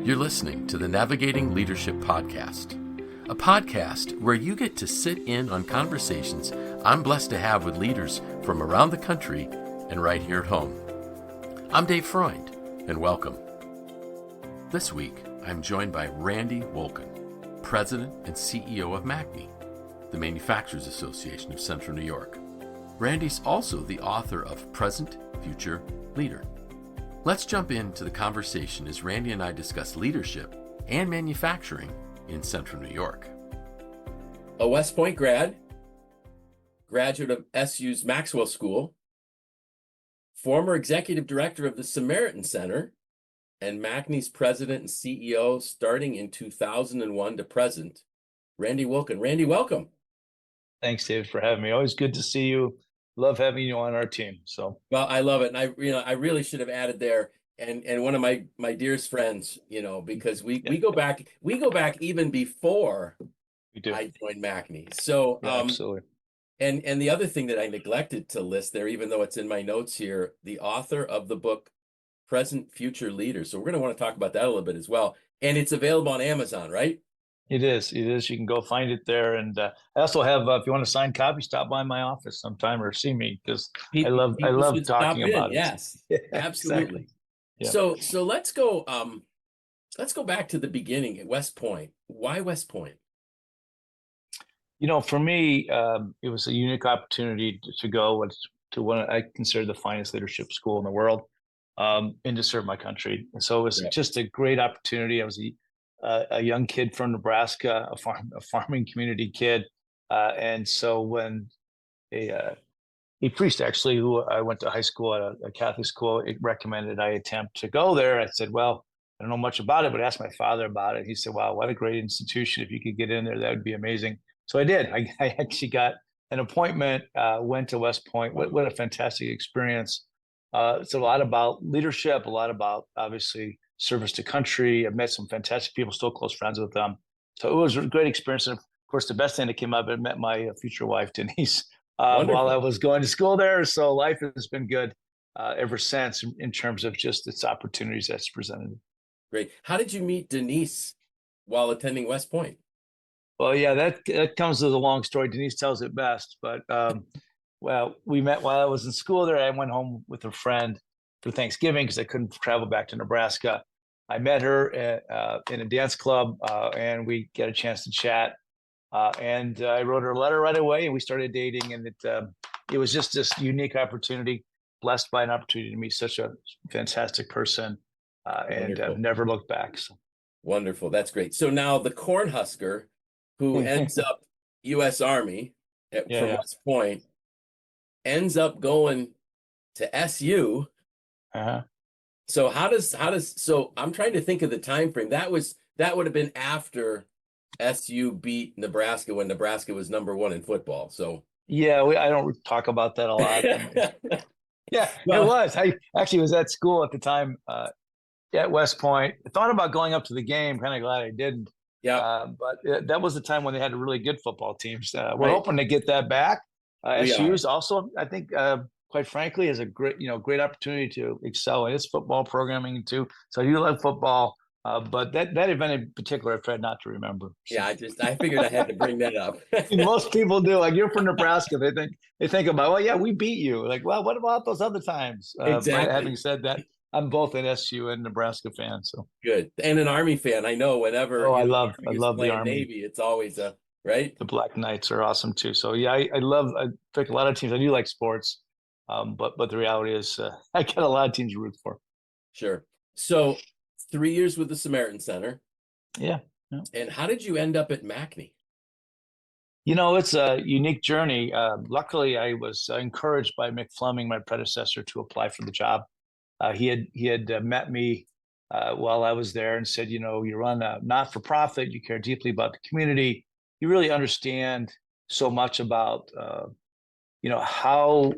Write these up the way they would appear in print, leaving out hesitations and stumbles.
You're listening to the Navigating Leadership Podcast, a podcast where you get to sit in on conversations I'm blessed to have with leaders from around the country and right here at home. I'm Dave Freund, and welcome. This week, I'm joined by Randy Wolken, President and CEO of MACNY, the Manufacturers Association of Central New York. Randy's also the author of Present, Future, Leader. Let's jump into the conversation as Randy and I discuss leadership and manufacturing in Central New York. A West Point grad, graduate of SU's Maxwell School, former executive director of the Samaritan Center, and MACNY's president and CEO starting in 2001 to present, Randy Wolken. Randy, welcome. Thanks, Dave, for having me. Always good to see you. Love having you on our team. Well, I love it, and I really should have added there, and one of my dearest friends, because we go back even before I joined MACNY. So absolutely. And the other thing that I neglected to list there, even though it's in my notes here, the author of the book Present, Future, Leader. So we're going to want to talk about that a little bit as well, and it's available on Amazon, right? It is. You can go find it there. And I also have, if you want a signed copy, stop by my office sometime or see me, because I love talking about it. Yes, absolutely. Exactly. Yeah. So let's go back to the beginning at West Point. Why West Point? For me, it was a unique opportunity to go to what I consider the finest leadership school in the world, and to serve my country. And so it was just a great opportunity. I was a young kid from Nebraska, a farming community kid. And so when a priest, actually, who I went to high school at a Catholic school, it recommended I attempt to go there. I said, well, I don't know much about it, but I asked my father about it. He said, wow, what a great institution. If you could get in there, that would be amazing. So I did. I actually got an appointment, went to West Point. What a fantastic experience. It's a lot about leadership, a lot about, obviously, service to country. I've met some fantastic people, still close friends with them. So it was a great experience. And of course, the best thing that came up, I met my future wife, Denise, while I was going to school there. So life has been good ever since in terms of just its opportunities that's presented. Great. How did you meet Denise while attending West Point? Well, yeah, that comes with a long story. Denise tells it best. But well, we met while I was in school there. I went home with a friend for Thanksgiving because I couldn't travel back to Nebraska. I met her in a dance club, and we got a chance to chat. And I wrote her a letter right away, and we started dating. And it was just this unique opportunity, blessed by an opportunity to meet such a fantastic person, and I've never looked back. So. Wonderful. That's great. So now the Cornhusker, who ends up U.S. Army from West Point, ends up going to SU. Uh-huh. So so I'm trying to think of the time frame. That would have been after SU beat Nebraska when Nebraska was number one in football. So yeah, I don't talk about that a lot. Yeah, well, it was. I actually was at school at the time at West Point. I thought about going up to the game. Kind of glad I didn't. Yeah, but that was the time when they had really good football teams. We're hoping to get that back. SU is also, I think, quite frankly, is a great opportunity to excel in its football programming too. So you love football, but that event in particular, I tried not to remember. So. Yeah, I figured I had to bring that up. Most people do. Like, you're from Nebraska, they think about, well, yeah, we beat you. Like, well, what about those other times? Exactly. But having said that, I'm both an SU and Nebraska fan. So good, and an Army fan. I know whenever. I love the Army. Navy. It's always right. The Black Knights are awesome too. So yeah, I pick a lot of teams. I do like sports. But the reality is, I got a lot of teams to root for. Sure. So 3 years with the Samaritan Center. Yeah. And how did you end up at MACNY? It's a unique journey. Luckily, I was encouraged by Mick Fleming, my predecessor, to apply for the job. He had met me while I was there and said, you run a not-for-profit, you care deeply about the community, you really understand so much about how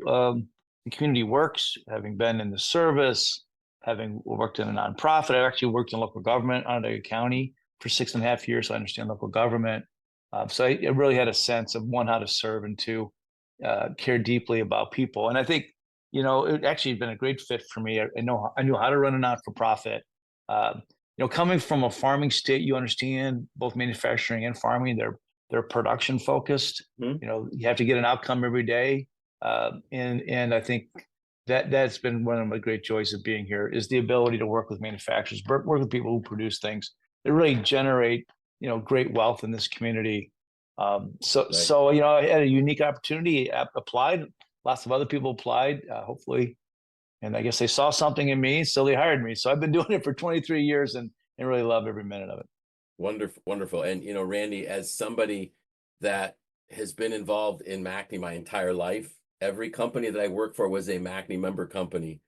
the community works, having been in the service, having worked in a nonprofit. I actually worked in local government, Onondaga County, for 6.5 years, so I understand local government. So I really had a sense of, one, how to serve, and two, care deeply about people. And I think, it actually had been a great fit for me. I knew how to run a not-for-profit. coming from a farming state, you understand both manufacturing and farming, they're production focused. Mm-hmm. You have to get an outcome every day. And I think that's been one of my great joys of being here, is the ability to work with manufacturers, work with people who produce things that really generate, great wealth in this community. So I had a unique opportunity, applied. Lots of other people applied, hopefully, and I guess they saw something in me, so they hired me. So I've been doing it for 23 years and really love every minute of it. Wonderful, wonderful. And Randy, as somebody that has been involved in MACNY my entire life, every company that I worked for was a MACNY member company.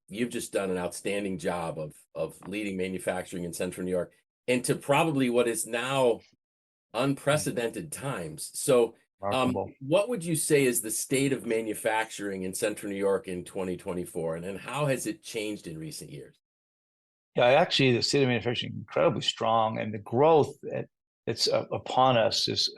You've just done an outstanding job of leading manufacturing in Central New York into probably what is now unprecedented times. So, Remarkable. what would you say is the state of manufacturing in Central New York in 2024, and how has it changed in recent years? Yeah, actually, the state of manufacturing is incredibly strong, and the growth that's upon us is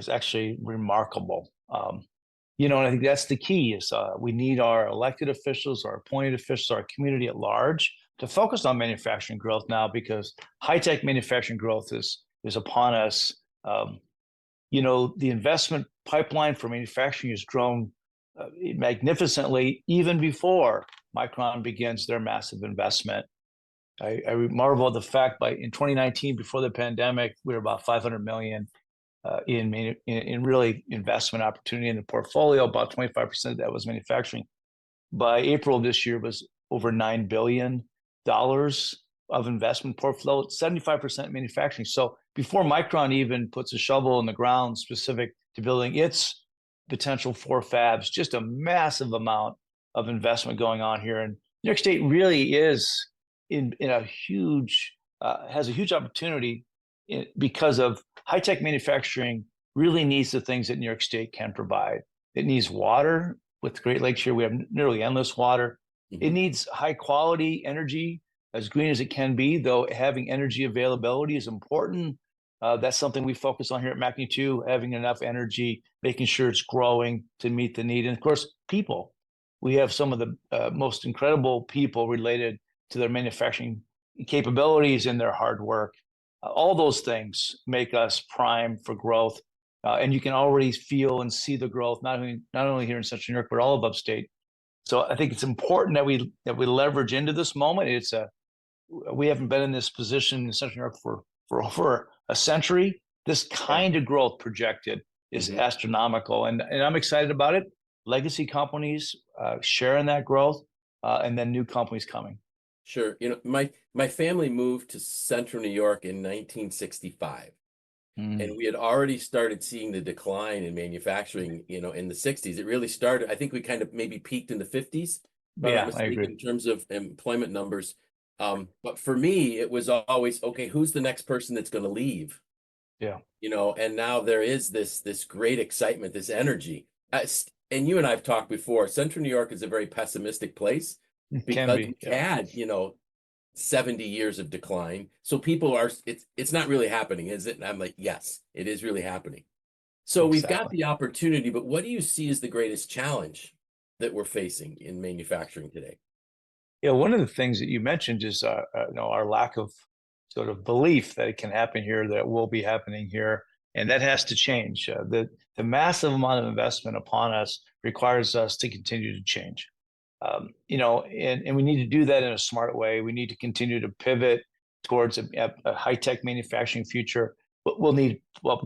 actually remarkable. And I think that's the key, is we need our elected officials, our appointed officials, our community at large to focus on manufacturing growth now, because high-tech manufacturing growth is upon us. The investment pipeline for manufacturing has grown magnificently even before Micron begins their massive investment. I marvel at the fact in 2019, before the pandemic, we were about 500 million in really investment opportunity in the portfolio. About 25% of that was manufacturing. By April of this year, was over $9 billion of investment portfolio, 75% manufacturing. So before Micron even puts a shovel in the ground specific to building its potential 4 fabs, just a massive amount of investment going on here. And New York State really is in a huge, has a huge opportunity because of high-tech manufacturing really needs the things that New York State can provide. It needs water. With Great Lakes here, we have nearly endless water. Mm-hmm. It needs high quality energy, as green as it can be, though having energy availability is important. That's something we focus on here at MACNY too, having enough energy, making sure it's growing to meet the need. And of course, people. We have some of the most incredible people related to their manufacturing capabilities and their hard work. All those things make us prime for growth. And you can already feel and see the growth, not only here in Central New York, but all of upstate. So I think it's important that we leverage into this moment. We haven't been in this position in Central New York for over a century. This kind of growth projected is mm-hmm. astronomical, and I'm excited about it. Legacy companies sharing that growth, and then new companies coming. Sure. My family moved to Central New York in 1965. And we had already started seeing the decline in manufacturing, in the 60s. It really started, I think we kind of maybe peaked in the 50s, I agree. in terms of employment numbers. But for me, it was always, okay, who's the next person that's going to leave? Yeah. And now there is this great excitement, this energy. And you and I have talked before, Central New York is a very pessimistic place because we had, 70 years of decline. So people it's not really happening, is it? And I'm like, yes, it is really happening. So We've got the opportunity, but what do you see as the greatest challenge that we're facing in manufacturing today? Yeah, one of the things that you mentioned is our lack of sort of belief that it can happen here, that it will be happening here, and that has to change. The massive amount of investment upon us requires us to continue to change. And we need to do that in a smart way. We need to continue to pivot towards a high-tech manufacturing future. But we'll need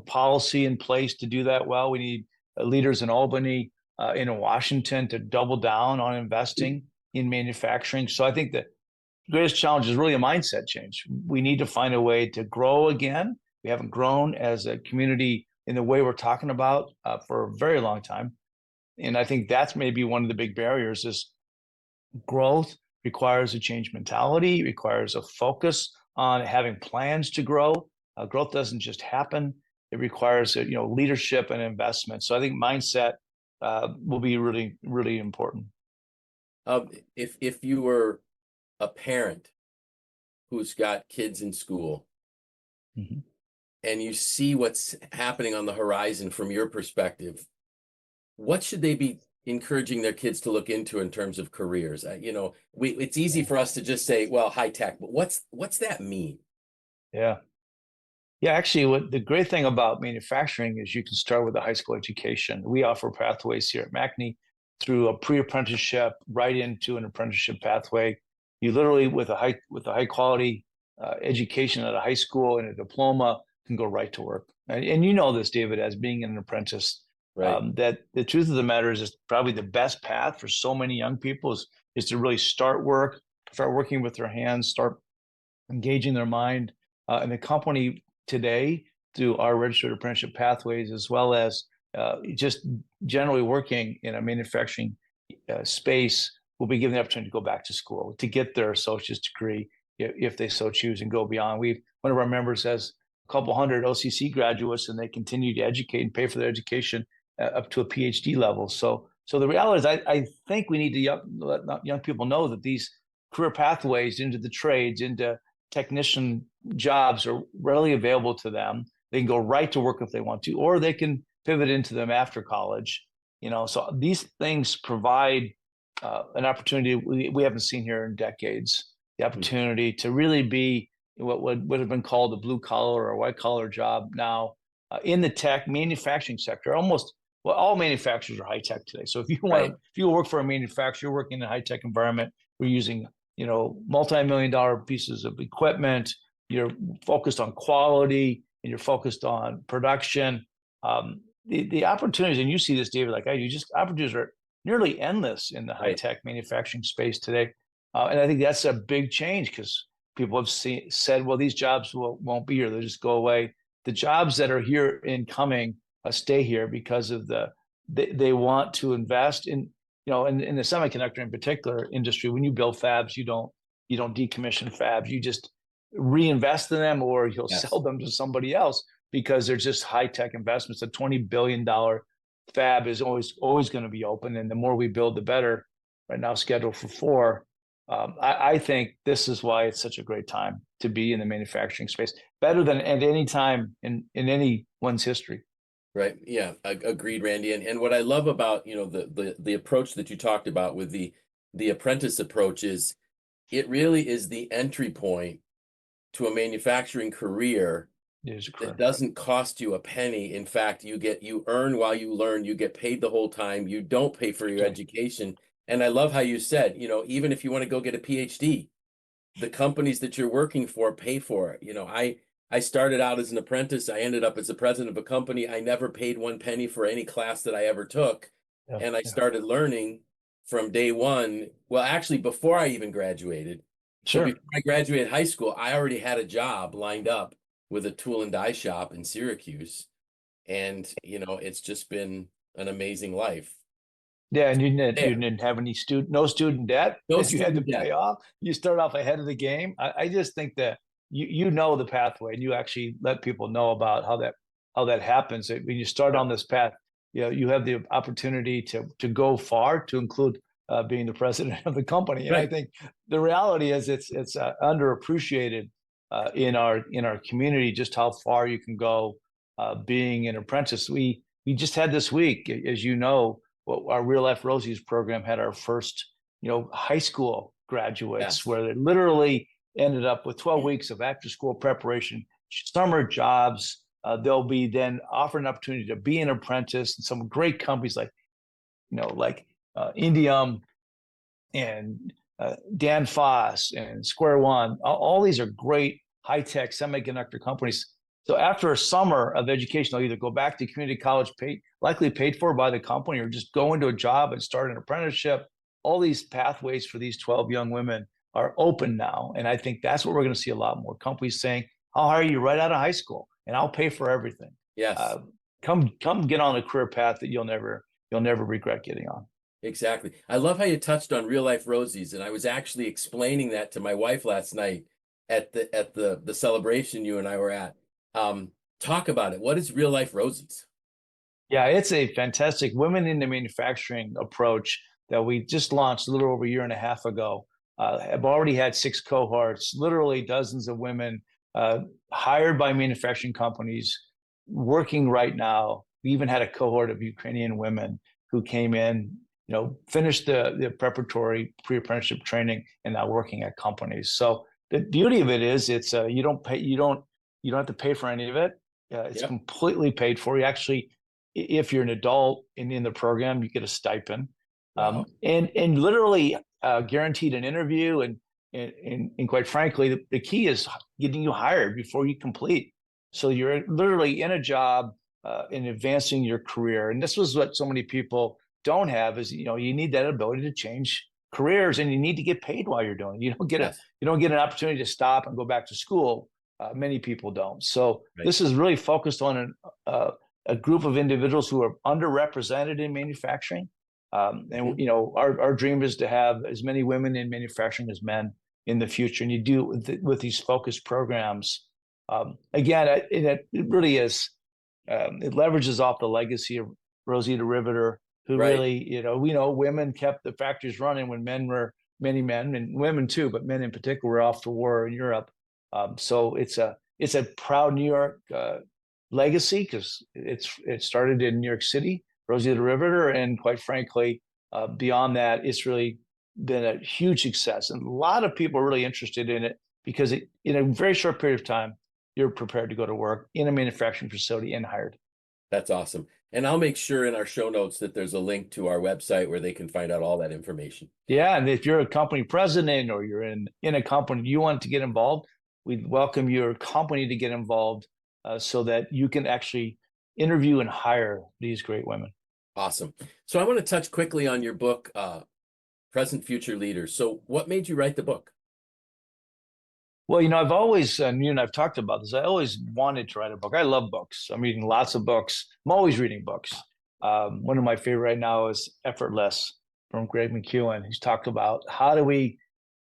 policy in place to do that well. We need leaders in Albany, in Washington, to double down on investing in manufacturing. So I think the greatest challenge is really a mindset change. We need to find a way to grow again. We haven't grown as a community in the way we're talking about for a very long time. And I think that's maybe one of the big barriers is growth requires a change mentality, requires a focus on having plans to grow. Growth doesn't just happen. It requires leadership and investment. So I think mindset will be really, really important. If you were a parent who's got kids in school, mm-hmm. and you see what's happening on the horizon from your perspective, what should they be encouraging their kids to look into in terms of careers? It's easy for us to just say, well, high tech, but what's that mean? Yeah. Yeah, actually, what the great thing about manufacturing is you can start with a high school education. We offer pathways here at MACNY through a pre-apprenticeship right into an apprenticeship pathway. You literally, with a high quality education at a high school and a diploma, can go right to work. And you know this, David, as being an apprentice, Right. that the truth of the matter is probably the best path for so many young people is to really start working with their hands, start engaging their mind. And the company today, through our registered apprenticeship pathways, as well as just generally working in a manufacturing space, will be given the opportunity to go back to school to get their associate's degree if they so choose and go beyond. One of our members has a couple hundred OCC graduates, and they continue to educate and pay for their education up to a PhD level. So the reality is, I think we need to let young people know that these career pathways into the trades, into technician jobs, are readily available to them. They can go right to work if they want to, or they can pivot into them after college. So these things provide an opportunity we haven't seen here in decades. The opportunity to really be what would have been called a blue collar or white collar job now in the tech manufacturing sector. All manufacturers are high tech today. So if you work for a manufacturer, you're working in a high tech environment, we're using multi-million-dollar pieces of equipment. You're focused on quality and you're focused on production. The opportunities, and you see this, David, like I do, just opportunities are nearly endless in the high-tech manufacturing space today. And I think that's a big change because people have said, well, these jobs won't be here. They'll just go away. The jobs that are here and coming stay here because of they want to invest in, in the semiconductor in particular industry. When you build fabs, you don't decommission fabs. You just reinvest in them, or you'll sell them to somebody else because they're just high tech investments. A $20 billion fab is always going to be open, and the more we build, the better. Right now, scheduled for 4. I think this is why it's such a great time to be in the manufacturing space, better than at any time in anyone's history. Right. Yeah. Agreed, Randy. And what I love about, the approach that you talked about with the apprentice approach is it really is the entry point to a manufacturing career that doesn't cost you a penny. In fact, you earn while you learn, you get paid the whole time. You don't pay for your education. And I love how you said, even if you want to go get a PhD, the companies that you're working for pay for it. I started out as an apprentice. I ended up as the president of a company. I never paid 1 penny for any class that I ever took. And I started learning from day one. Well, actually, before I even graduated. So before I graduated high school, I already had a job lined up with a tool and die shop in Syracuse. And, it's just been an amazing life. Yeah, and you didn't have any no student debt that you had to pay off. You start off ahead of the game. I just think that you know the pathway, and you actually let people know about how that happens. When you start on this path, you have the opportunity to go far, to include being the president of the company. And I think the reality is it's underappreciated in our community just how far you can go being an apprentice. We just had this week, as you know, our Real Life Rosies program had our first high school graduates where they literally ended up with 12 weeks of after school preparation, summer jobs. They'll be then offered an opportunity to be an apprentice in some great companies like Indium and Dan Foss and Square One. All these are great high-tech semiconductor companies. So after a summer of education, they'll either go back to community college, likely paid for by the company, or just go into a job and start an apprenticeship. All these pathways for these 12 young women are open now. And I think that's what we're going to see a lot more. Companies saying, I'll hire you right out of high school and I'll pay for everything. Yes. Come get on a career path that you'll never regret getting on. Exactly. I love how you touched on Real Life Rosies. And I was actually explaining that to my wife last night at the celebration you and I were at. Talk about it. What is Real Life Rosies? Yeah, it's a fantastic women in the manufacturing approach that we just launched a little over a year and a half ago. Have already had 6 cohorts, literally dozens of women hired by manufacturing companies working right now. We even had a cohort of Ukrainian women who came in finished the preparatory pre-apprenticeship training and now working at companies. So the beauty of it is it's you don't have to pay for any of it. It's completely paid for. You actually, if you're an adult in the program, you get a stipend. Wow. And literally guaranteed an interview, and quite frankly, the key is getting you hired before you complete. So you're literally in a job and advancing your career. And this was what so many people don't have is, you need that ability to change careers, and you need to get paid while you're doing it. You don't get an opportunity to stop and go back to school. Many people don't. So this is really focused on a group of individuals who are underrepresented in manufacturing. And our dream is to have as many women in manufacturing as men in the future. And you do with these focused programs. Again, it really is. It leverages off the legacy of Rosita Riveter, who really, we know women kept the factories running when many men and women too, but men in particular were off to war in Europe. So it's a proud New York legacy because it started in New York City, Rosita Riveter, and quite frankly, beyond that, it's really been a huge success, and a lot of people are really interested in it because in a very short period of time, you're prepared to go to work in a manufacturing facility and hired. That's awesome. And I'll make sure in our show notes that there's a link to our website where they can find out all that information. Yeah, and if you're a company president or you're in a company, you want to get involved, we'd welcome your company to get involved so that you can actually interview and hire these great women. Awesome. So I want to touch quickly on your book, Present Future Leaders. So what made you write the book? Well, I've always, and you and I've talked about this, I always wanted to write a book. I love books. I'm reading lots of books. I'm always reading books. One of my favorite right now is Effortless from Greg McKeown. He's talked about how do we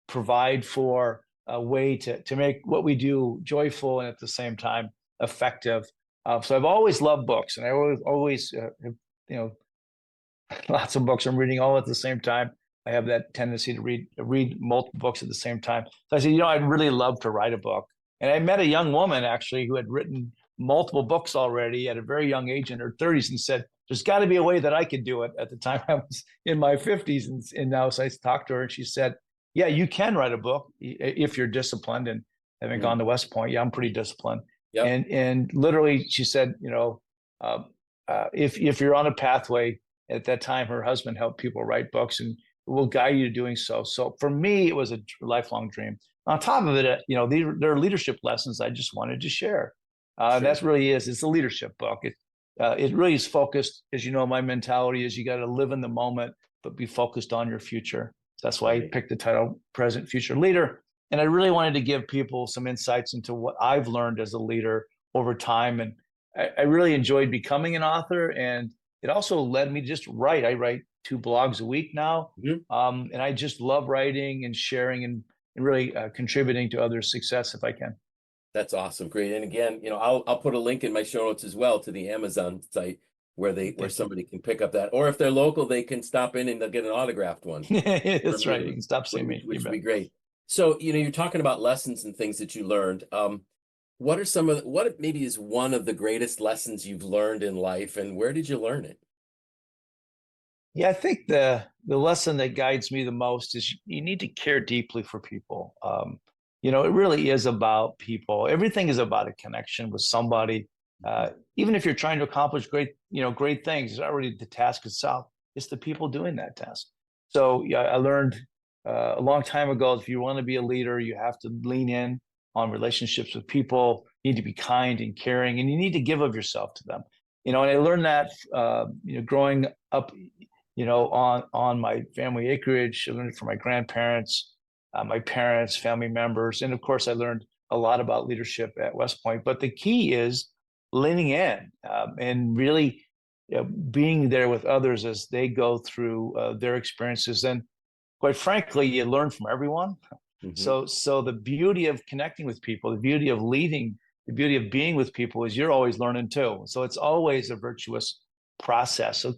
provide for a way to make what we do joyful and at the same time effective. So I've always loved books, and I always lots of books I'm reading all at the same time. I have that tendency to read multiple books at the same time. So I said, I'd really love to write a book. And I met a young woman actually who had written multiple books already at a very young age in her 30s, and said, there's got to be a way that I could do it. At the time I was in my 50s, and now so I talked to her, and she said, yeah, you can write a book if you're disciplined. And having gone to West Point, I'm pretty disciplined. Yep. And literally she said, if you're on a pathway, at that time her husband helped people write books, and will guide you to doing so. So for me, it was a lifelong dream. On top of it, there are leadership lessons I just wanted to share. Sure. That's really it's a leadership book. It really is focused, as you know, my mentality is you got to live in the moment, but be focused on your future. That's why I picked the title Present Future Leader. And I really wanted to give people some insights into what I've learned as a leader over time. And I really enjoyed becoming an author. And it also led me to just write. I write 2 blogs a week now. And I just love writing and sharing and really contributing to others' success if I can. That's awesome. Great. And again, I'll put a link in my show notes as well to the Amazon site where somebody can pick up that, or if they're local, they can stop in and they'll get an autographed one. That's right. You can stop seeing me. Which would be great. So, you're talking about lessons and things that you learned. What are what maybe is one of the greatest lessons you've learned in life, and where did you learn it? Yeah, I think the lesson that guides me the most is you need to care deeply for people. It really is about people. Everything is about a connection with somebody. Even if you're trying to accomplish great things, it's not really the task itself. It's the people doing that task. So yeah, I learned a long time ago, if you want to be a leader, you have to lean in on relationships with people. You need to be kind and caring, and you need to give of yourself to them. And I learned that growing up on my family acreage. I learned it from my grandparents, my parents, family members. And of course, I learned a lot about leadership at West Point. But the key is leaning in and really being there with others as they go through their experiences. And quite frankly, you learn from everyone. So the beauty of connecting with people, the beauty of leading, the beauty of being with people is you're always learning too. So it's always a virtuous process. So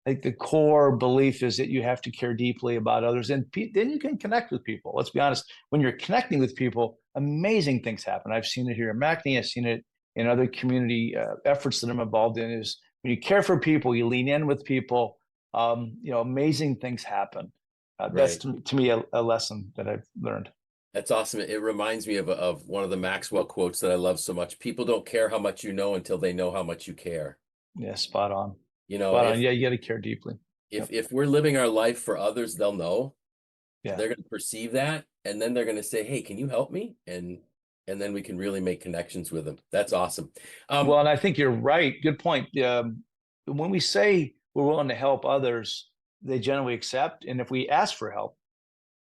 I think the core belief is that you have to care deeply about others, and then you can connect with people. Let's be honest, when you're connecting with people, amazing things happen. I've seen it here at MACNY. I've seen it in other community efforts that I'm involved in. Is when you care for people, you lean in with people, amazing things happen. That's Right. to me a lesson that I've learned. That's awesome. It reminds me of one of the Maxwell quotes that I love so much. People don't care how much you know until they know how much you care. Yeah, spot on. You know, Spot on. Yeah, you got to care deeply. if Yep. if we're living our life for others, they'll know. Yeah. They're going to perceive that, and then they're going to say, "Hey, can you help me?" And then we can really make connections with them. That's awesome. Well, and I think you're right. Good point. When we say we're willing to help others, they generally accept. And if we ask for help,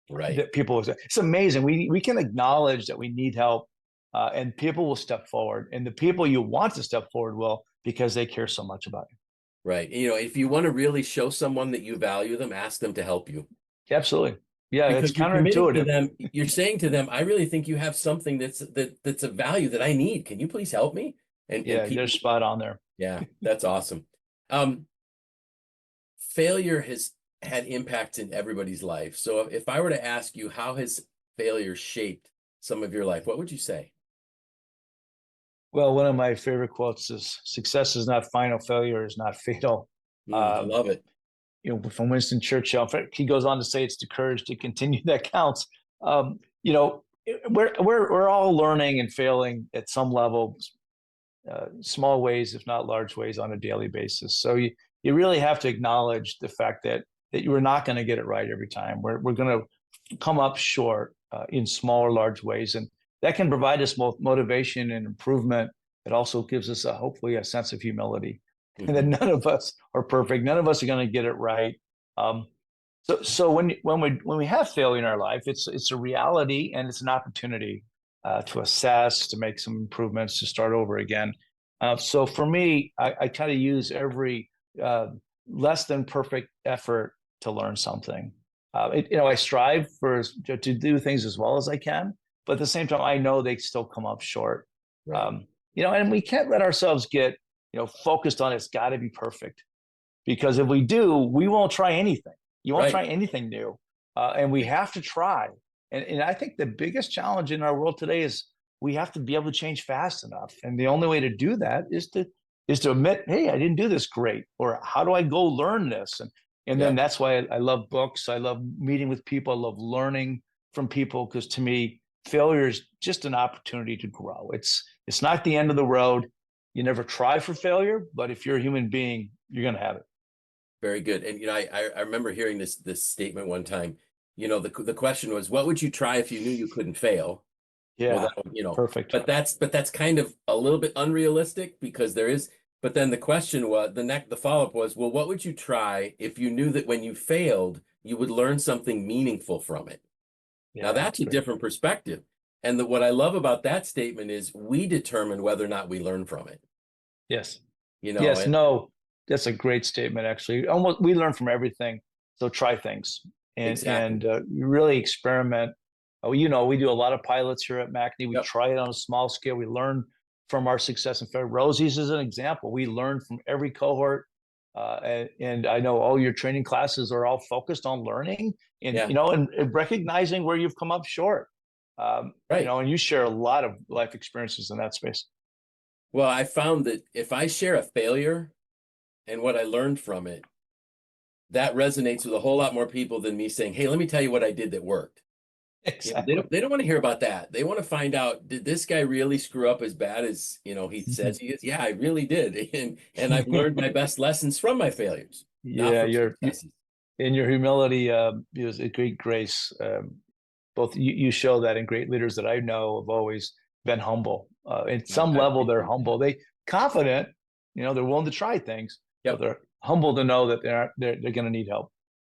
Right. that people will say, it's amazing. We can acknowledge that we need help, and people will step forward. And the people you want to step forward will, because they care so much about you. Right. If you want to really show someone that you value them, ask them to help you. Absolutely. Yeah, it's Because you're committing to counterintuitive. them. You're saying to them, I really think you have something that's a value that I need. Can you please help me? And Yeah, people, they're spot on there. yeah, that's awesome. Failure has had impacts in everybody's life. So if I were to ask you, how has failure shaped some of your life, what would you say? Well, one of my favorite quotes is, "Success is not final, failure is not fatal." I love it. From Winston Churchill. In fact, he goes on to say, "It's the courage to continue that counts." Um, you know, we're all learning and failing at some level, small ways, if not large ways, on a daily basis. So you really have to acknowledge the fact that you are not going to get it right every time. We're going to come up short in small or large ways, and that can provide us both motivation and improvement. It also gives us hopefully a sense of humility, and that none of us are perfect. None of us are going to get it right. So when we have failure in our life, it's a reality, and it's an opportunity to assess, to make some improvements, to start over again. So for me, I kind of use every less than perfect effort to learn something. I strive to do things as well as I can, but at the same time, I know they still come up short. Right. And we can't let ourselves get focused on it's got to be perfect, because if we do, we won't try anything. You won't try anything new, and we have to try. And I think the biggest challenge in our world today is we have to be able to change fast enough. And the only way to do that is to admit, hey, I didn't do this great, or how do I go learn this? And then that's why I love books. I love meeting with people. I love learning from people, because to me, failure is just an opportunity to grow. It's not the end of the road. You never try for failure, but if you're a human being, you're going to have it. Very good. And I remember hearing this statement one time. The question was, what would you try if you knew you couldn't fail? Yeah, Well, perfect. But that's kind of a little bit unrealistic, because there is. But then the question was, the follow-up was, well, what would you try if you knew that when you failed, you would learn something meaningful from it? Yeah, Now that's a different perspective. And what I love about that statement is we determine whether or not we learn from it. Yes. And No, that's a great statement, actually. Almost, we learn from everything. So try things and really experiment. We do a lot of pilots here at MACNY. We try it on a small scale. We learn from our success. In fact, Rosie's is an example. We learn from every cohort. And I know all your training classes are all focused on learning and recognizing where you've come up short. And you share a lot of life experiences in that space. Well, I found that if I share a failure and what I learned from it, that resonates with a whole lot more people than me saying, hey, let me tell you what I did that worked. Exactly. They don't want to hear about that. They want to find out, did this guy really screw up as bad as he says he is? Yeah, I really did. And I've learned my best lessons from my failures. Yeah, in your humility is a great grace. Both you show that, and great leaders that I know have always been humble. At some level, they're humble. They confident, they're willing to try things, but they're humble to know that they're going to need help.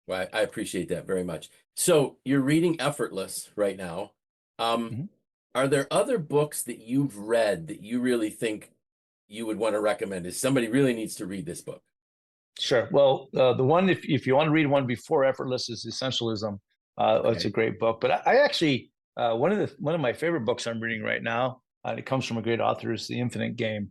Well, I appreciate that very much. So you're reading Effortless right now. Are there other books that you've read that you really think you would want to recommend? Is somebody really needs to read this book? Sure. Well, the one, if you want to read one before Effortless, is Essentialism. It's a great book. But I actually, one of my favorite books I'm reading right now, and it comes from a great author, is The Infinite Game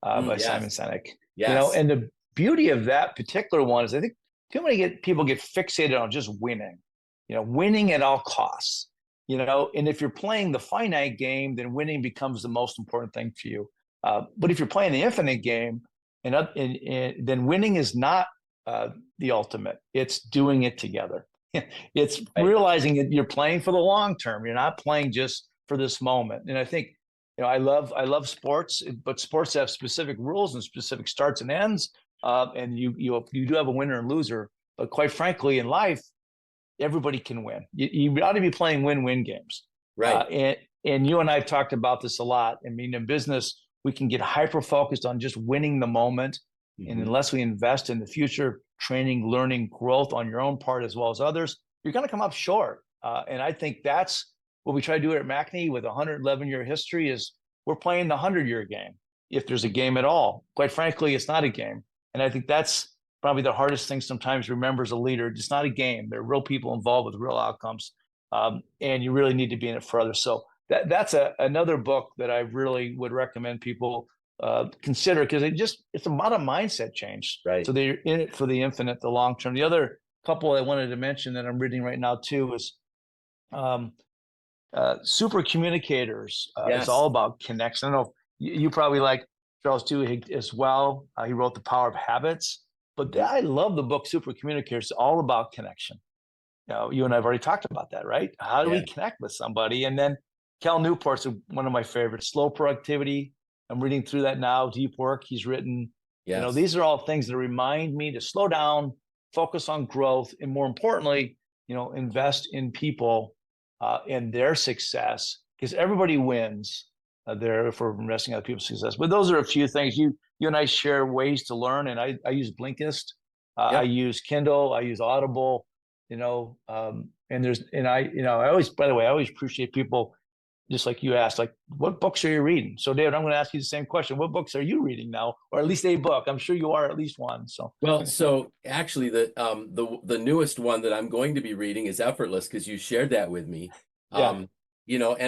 by Simon Sinek. Yes. And the beauty of that particular one is I think too many people get fixated on just winning, winning at all costs, and if you're playing the finite game, then winning becomes the most important thing for you. But if you're playing the infinite game, then winning is not the ultimate. It's doing it together. It's realizing that you're playing for the long term. You're not playing just for this moment. And I think, I love sports, but sports have specific rules and specific starts and ends. And you do have a winner and loser. But quite frankly, in life, everybody can win. You ought to be playing win-win games. Right. And you and I have talked about this a lot. I mean, in business, we can get hyper-focused on just winning the moment. And unless we invest in the future, training, learning, growth on your own part as well as others, you're going to come up short. And I think that's what we try to do at MACNY with a 111-year history is we're playing the 100-year game, if there's a game at all. Quite frankly, it's not a game. And I think that's probably the hardest thing sometimes to remember as a leader. It's not a game. There are real people involved with real outcomes. And you really need to be in it for others. So that's another book that I really would recommend people consider, because it's about a mindset change. Right. So they're in it for the infinite, the long term. The other couple I wanted to mention that I'm reading right now too is Super Communicators. Yes. It's all about connection. I don't know if you probably like Charles Duhigg as well. He wrote The Power of Habits. But I love the book Super Communicators. It's all about connection. You and I have already talked about that, right? How do we connect with somebody? And then Cal Newport's one of my favorites, Slow Productivity. I'm reading through that now. Deep Work he's written. Yes. These are all things that remind me to slow down, focus on growth, and more importantly, invest in people and their success, because everybody wins there if we're investing in other people's success. But those are a few things. You and I share ways to learn, and I use Blinkist. I use Kindle. I use Audible. And I always, by the way, I always appreciate people, just like you asked, like, what books are you reading? So, David, I'm going to ask you the same question. What books are you reading now, or at least a book? I'm sure you are at least one. So Actually, the newest one that I'm going to be reading is Effortless, because you shared that with me. And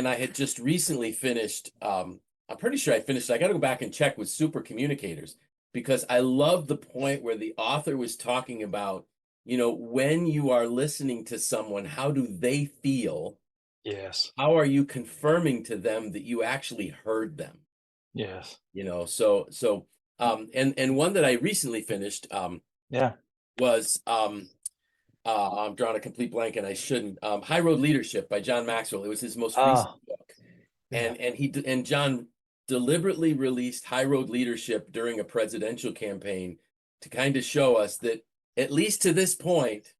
I had just recently finished. I'm pretty sure I finished. I got to go back and check with Super Communicators, because I love the point where the author was talking about, when you are listening to someone, how do they feel? Yes. How are you confirming to them that you actually heard them? Yes. And one that I recently finished was I'm drawing a complete blank and I shouldn't. High Road Leadership by John Maxwell. It was his most recent book. And John deliberately released High Road Leadership during a presidential campaign to kind of show us that, at least to this point,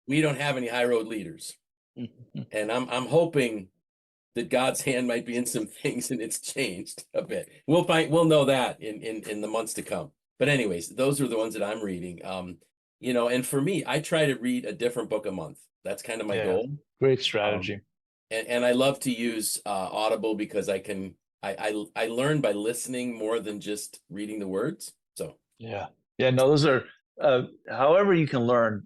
we don't have any high road leaders. And I'm hoping that God's hand might be in some things and it's changed a bit. We'll know that in the months to come. But anyways, those are the ones that I'm reading. And for me, I try to read a different book a month. That's kind of my goal. Great strategy. And I love to use Audible, because I learn by listening more than just reading the words. So no, those are however you can learn.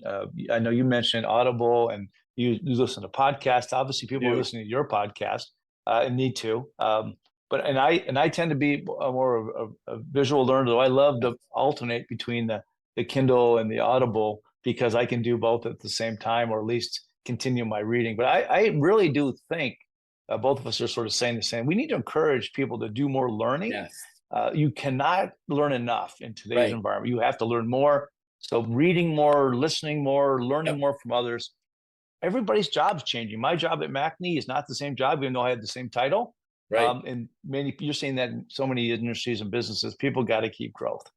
I know you mentioned Audible, and you listen to podcasts. Obviously, people are listening to your podcast and need to. But I tend to be more of a visual learner, though I love to alternate between the Kindle and the Audible, because I can do both at the same time, or at least continue my reading. But I really do think both of us are sort of saying the same. We need to encourage people to do more learning. Yes. You cannot learn enough in today's environment. You have to learn more. So reading more, listening more, learning more from others. Everybody's job's changing. My job at MACNY is not the same job, even though I had the same title. Right. And you're seeing that in so many industries and businesses. People got to keep growth.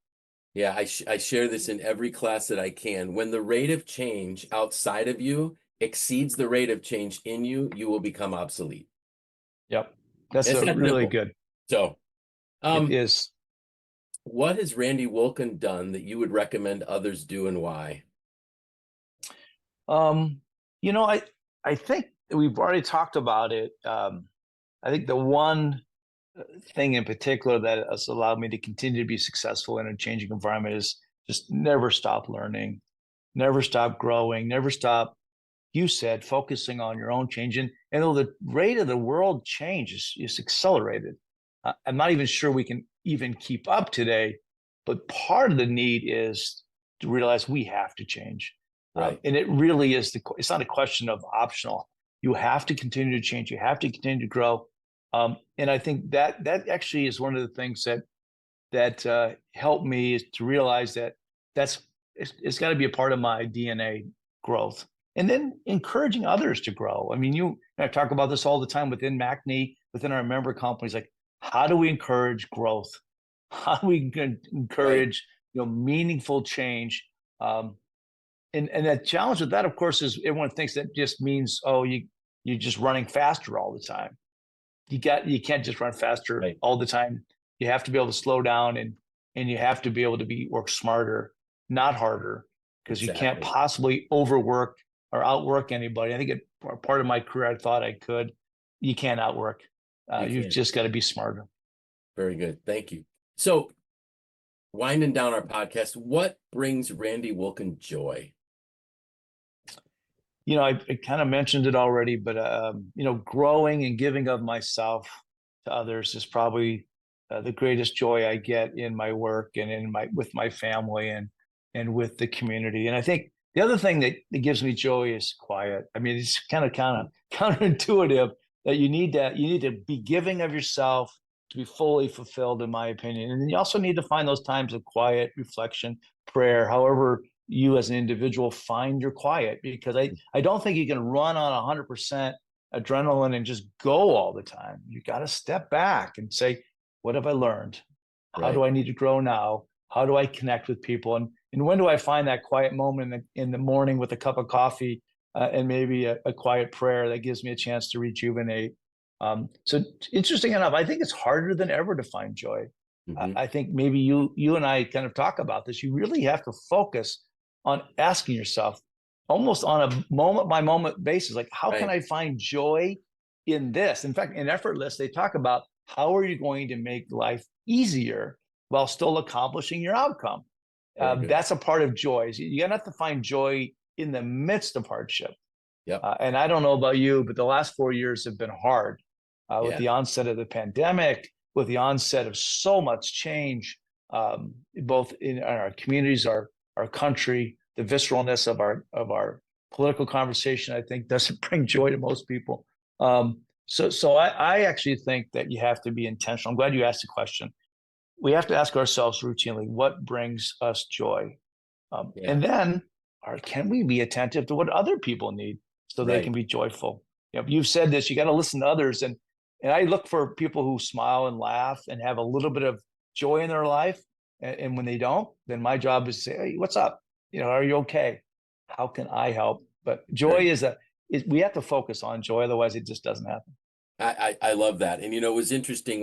Yeah, I share this in every class that I can. When the rate of change outside of you exceeds the rate of change in you, you will become obsolete. Yep. That's really good. So it is. What has Randy Wolken done that you would recommend others do, and why? I think we've already talked about it. I think the one thing in particular that has allowed me to continue to be successful in a changing environment is just never stop learning, never stop growing, never stop, you said, focusing on your own change. And though the rate of the world change is accelerated, I'm not even sure we can even keep up today. But part of the need is to realize we have to change. Right. And it really is, it's not a question of optional. You have to continue to change. You have to continue to grow. And I think that actually is one of the things that helped me, is to realize that that's it's got to be a part of my DNA growth. And then encouraging others to grow. I mean, you and I talk about this all the time within MACNY, within our member companies. Like, how do we encourage growth? How do we encourage meaningful change? And the challenge with that, of course, is everyone thinks that just means, oh, you're just running faster all the time. You can't just run faster all the time. You have to be able to slow down, and you have to be able to work smarter, not harder, because you can't possibly overwork or outwork anybody. I think part of my career, I thought I could. You can't outwork. You've just got to be smarter. Very good. Thank you. So, winding down our podcast, what brings Randy Wolken joy? I kind of mentioned it already, but growing and giving of myself to others is probably the greatest joy I get in my work and with my family and with the community. And I think the other thing that gives me joy is quiet. I mean, it's kind of counterintuitive that you need to be giving of yourself to be fully fulfilled, in my opinion. And then you also need to find those times of quiet reflection, prayer, however you as an individual find your quiet, because I don't think you can run on 100% adrenaline and just go all the time. You got to step back and say, what have I learned? How do I need to grow now? How do I connect with people? And when do I find that quiet moment in the morning with a cup of coffee and maybe a quiet prayer that gives me a chance to rejuvenate? So interesting enough, I think it's harder than ever to find joy. I think maybe you and I kind of talk about this. You really have to focus on asking yourself almost on a moment by moment basis, like, how can I find joy in this? In fact, in Effortless, they talk about how are you going to make life easier while still accomplishing your outcome. That's a part of joy. You have to find joy in the midst of hardship. And I don't know about you, but the last 4 years have been hard with the onset of the pandemic, with the onset of so much change, both in our communities, our country. The visceralness of our political conversation, I think, doesn't bring joy to most people. So I actually think that you have to be intentional. I'm glad you asked the question. We have to ask ourselves routinely, what brings us joy? And then, can we be attentive to what other people need so they can be joyful? You've said this, you got to listen to others. And I look for people who smile and laugh and have a little bit of joy in their life. And when they don't, then my job is to say, hey, what's up? Are you okay? How can I help? But joy we have to focus on joy. Otherwise, it just doesn't happen. I love that. And, it was interesting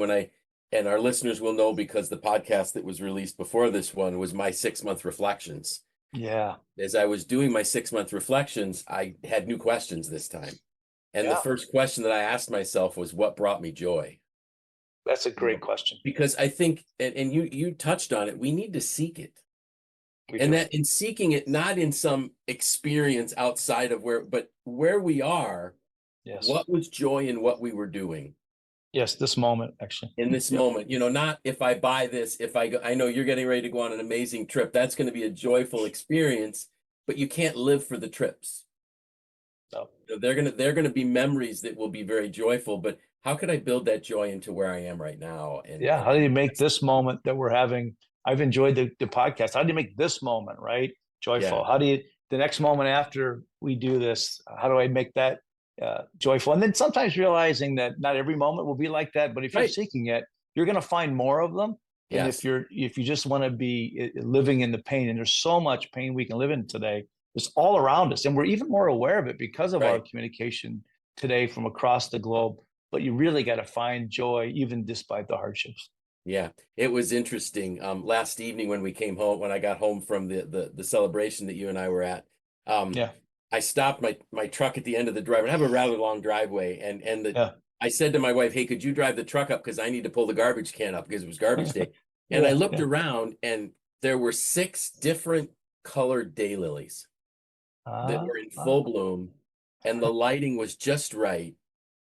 and our listeners will know because the podcast that was released before this one was my 6-month reflections. Yeah. As I was doing my 6-month reflections, I had new questions this time. And the first question that I asked myself was, what brought me joy? That's a great question. Because I think, and you touched on it, we need to seek it. That in seeking it, not in some experience outside of but where we are, what was joy in what we were doing? Yes, this moment, actually. In this moment, not if I buy this, if I go, I know you're getting ready to go on an amazing trip. That's going to be a joyful experience, but you can't live for the trips. No. They're going to be memories that will be very joyful, but how could I build that joy into where I am right now? How do you make this moment that we're having? I've enjoyed the podcast. How do you make this moment, joyful? How do you, the next moment after we do this, how do I make that joyful? And then sometimes realizing that not every moment will be like that, but if you're seeking it, you're going to find more of them. And if you just want to be living in the pain, and there's so much pain we can live in today, it's all around us. And we're even more aware of it because of our communication today from across the globe. But you really got to find joy, even despite the hardships. Yeah, it was interesting. Last evening when I got home from the celebration that you and I were at, I stopped my truck at the end of the driveway. I have a rather long driveway, and I said to my wife, "Hey, could you drive the truck up because I need to pull the garbage can up because it was garbage day." And I looked around, and there were 6 different colored daylilies that were in full bloom, and the lighting was just right.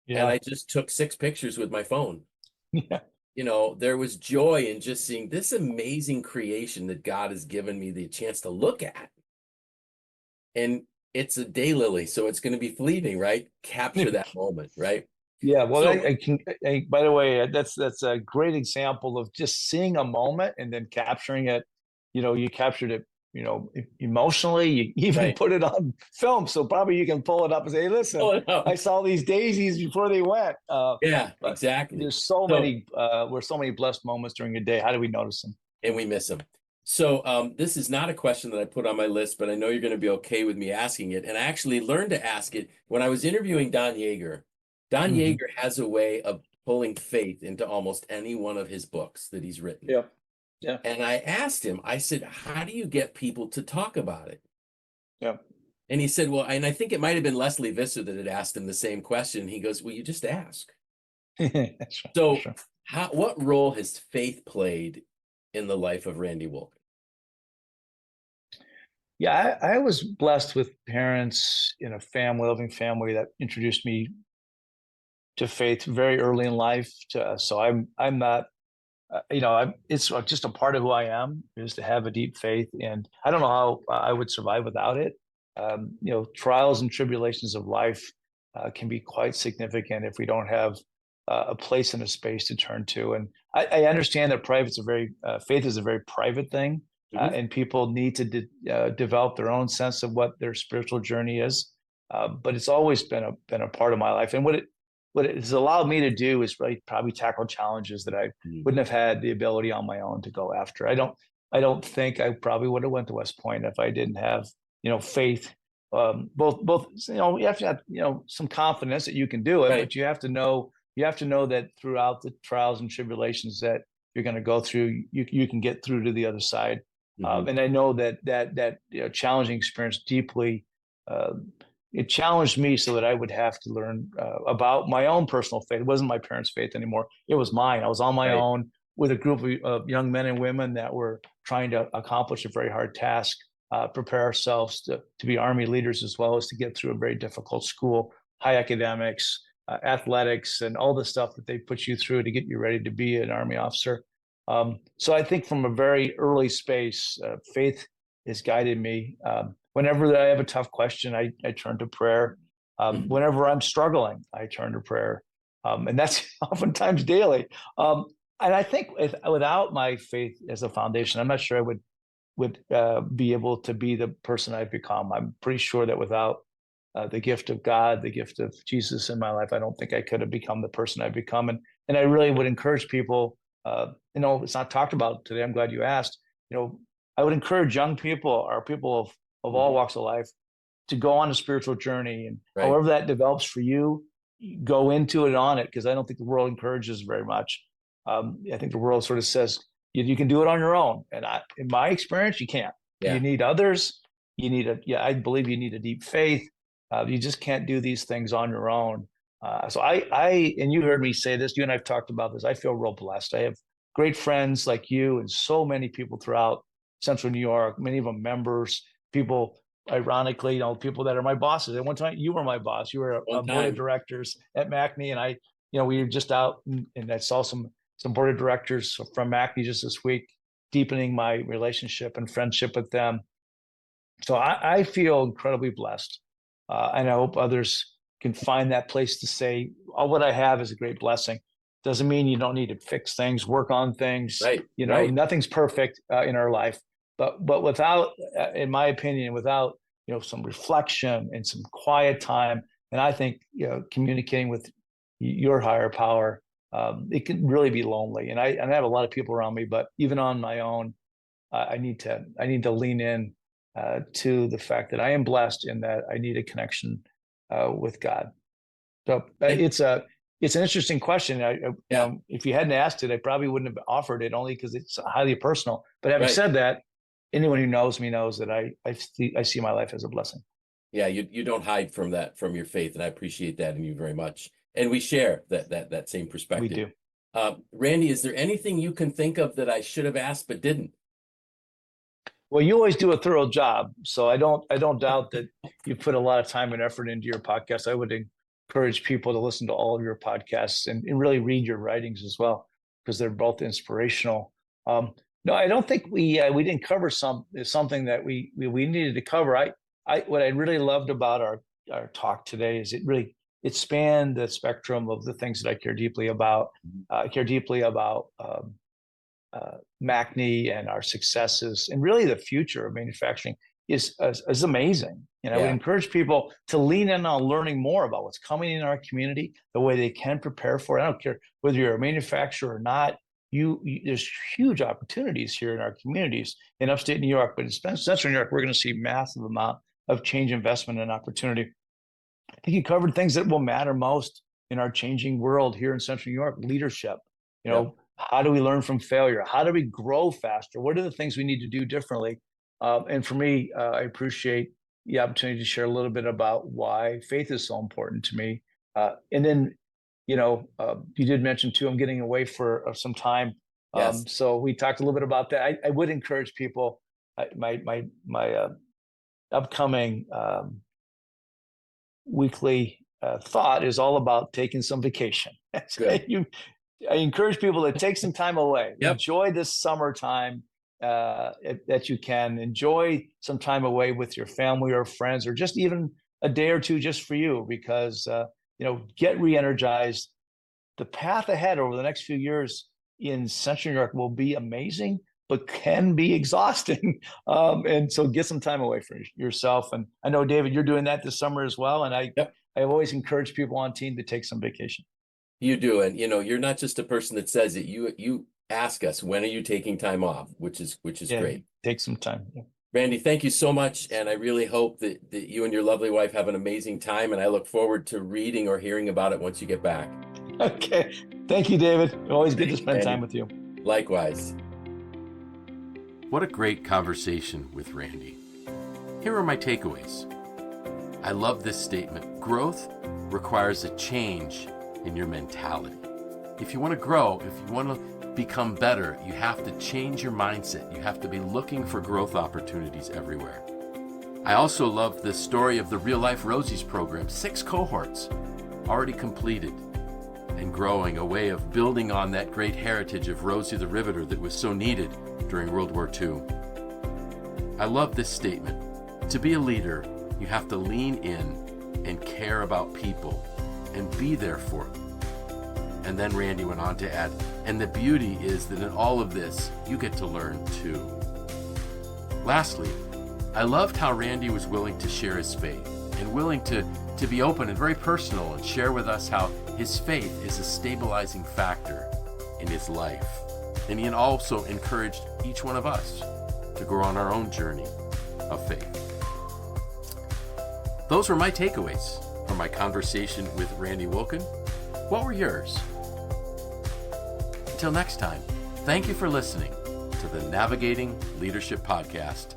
And I just took 6 pictures with my phone. There was joy in just seeing this amazing creation that God has given me the chance to look at. And it's a daylily, so it's going to be fleeting, right? Capture that moment, right? Yeah. Well, by the way, that's a great example of just seeing a moment and then capturing it. You captured it emotionally. You even put it on film, so probably you can pull it up and say, "Hey, listen, I saw these daisies before they went." Yeah, exactly. There's so many blessed moments during a day. How do we notice them? And we miss them. So this is not a question that I put on my list, but I know you're going to be okay with me asking it. And I actually learned to ask it when I was interviewing Don Yeager. Don Yeager has a way of pulling faith into almost any one of his books that he's written. Yeah. Yeah. And I asked him, I said, how do you get people to talk about it? Yeah. And he said, well, and I think it might have been Leslie Visser that had asked him the same question. He goes, well, you just ask. That's right. So That's right. what role has faith played in the life of Randy Wolken? Yeah, I was blessed with parents in a loving family that introduced me to faith very early in life. So I'm not, it's just a part of who I am, is to have a deep faith, and I don't know how I would survive without it. Trials and tribulations of life can be quite significant if we don't have a place and a space to turn to. And I understand that faith is a very private thing, and people need to develop their own sense of what their spiritual journey is. But it's always been a part of my life, and what it has allowed me to do is probably tackle challenges that I wouldn't have had the ability on my own to go after. I don't think I probably would have went to West Point if I didn't have faith. Both you have to have some confidence that you can do it, but you have to know that throughout the trials and tribulations that you're going to go through, you can get through to the other side. And I know that challenging experience deeply. It challenged me so that I would have to learn about my own personal faith. It wasn't my parents' faith anymore. It was mine. I was on my own with a group of young men and women that were trying to accomplish a very hard task, prepare ourselves to be Army leaders, as well as to get through a very difficult school, high academics, athletics, and all the stuff that they put you through to get you ready to be an Army officer. So I think from a very early space, faith has guided me. Whenever I have a tough question, I turn to prayer. Whenever I'm struggling, I turn to prayer. And that's oftentimes daily. And I think without my faith as a foundation, I'm not sure I would be able to be the person I've become. I'm pretty sure that without the gift of God, the gift of Jesus in my life, I don't think I could have become the person I've become. And I really would encourage people, it's not talked about today. I'm glad you asked. I would encourage young people or people of all walks of life to go on a spiritual journey, and however that develops for you, go into it on it, because I don't think the world encourages very much. I think the world sort of says you can do it on your own, and in my experience, you can't. You need others. I believe you need a deep faith. You just can't do these things on your own. So and you heard me say this, you and I've talked about this, I feel real blessed. I have great friends like you and so many people throughout Central New York, many of them members, people, ironically, people that are my bosses. At one time, you were my boss. You were a board of directors at MACNY, and we were just out, and I saw some board of directors from MACNY just this week, deepening my relationship and friendship with them. So I feel incredibly blessed, and I hope others can find that place to say, "Oh, what I have is a great blessing." Doesn't mean you don't need to fix things, work on things. Nothing's perfect in our life. But without, in my opinion, without some reflection and some quiet time, and I think communicating with your higher power, it can really be lonely. And I have a lot of people around me, but even on my own, I need to lean in to the fact that I am blessed and that I need a connection with God. So it's an interesting question. If you hadn't asked it, I probably wouldn't have offered it, only because it's highly personal. But having said that, anyone who knows me knows that I see my life as a blessing. Yeah, you don't hide from your faith, and I appreciate that in you very much. And we share that same perspective. We do. Randy, is there anything you can think of that I should have asked but didn't? Well, you always do a thorough job, so I don't doubt that you put a lot of time and effort into your podcast. I would encourage people to listen to all of your podcasts and really read your writings as well, because they're both inspirational. No, I don't think we didn't cover something that we needed to cover. What I really loved about our talk today is it spanned the spectrum of the things that I care deeply about. I care deeply about MACNY and our successes and really the future of manufacturing is amazing. And I would encourage people to lean in on learning more about what's coming in our community, the way they can prepare for it. I don't care whether you're a manufacturer or not. There's huge opportunities here in our communities in upstate New York, but in central New York, we're going to see massive amount of change, investment, and opportunity. I think you covered things that will matter most in our changing world here in central New York. Leadership, how do we learn from failure? How do we grow faster? What are the things we need to do differently? And for me, I appreciate the opportunity to share a little bit about why faith is so important to me. And then, you did mention too, I'm getting away for some time. Yes. So we talked a little bit about that. I would encourage people, my upcoming weekly thought is all about taking some vacation. I encourage people to take some time away. Enjoy this summertime that you can. Enjoy some time away with your family or friends, or just even a day or two just for you, because get re-energized. The path ahead over the next few years in Central New York will be amazing, but can be exhausting. And so get some time away for yourself. And I know, David, you're doing that this summer as well. And I always encourage people on team to take some vacation. You do. And, you're not just a person that says it. You ask us, when are you taking time off, which is great. Take some time. Yeah. Randy, thank you so much. And I really hope that you and your lovely wife have an amazing time. And I look forward to reading or hearing about it once you get back. Okay. Thank you, David. Always good to spend time with you. Likewise. What a great conversation with Randy. Here are my takeaways. I love this statement. Growth requires a change in your mentality. If you want to grow, if you want to become better, you have to change your mindset. You have to be looking for growth opportunities everywhere. I also love the story of the Real Life Rosies program. 6 cohorts already completed and growing, a way of building on that great heritage of Rosie the Riveter that was so needed during World War II. I love this statement. To be a leader, you have to lean in and care about people and be there for them. And then Randy went on to add, and the beauty is that in all of this, you get to learn too. Lastly, I loved how Randy was willing to share his faith and willing to be open and very personal and share with us how his faith is a stabilizing factor in his life. And he also encouraged each one of us to grow on our own journey of faith. Those were my takeaways from my conversation with Randy Wolken. What were yours? Until next time, thank you for listening to the Navigating Leadership Podcast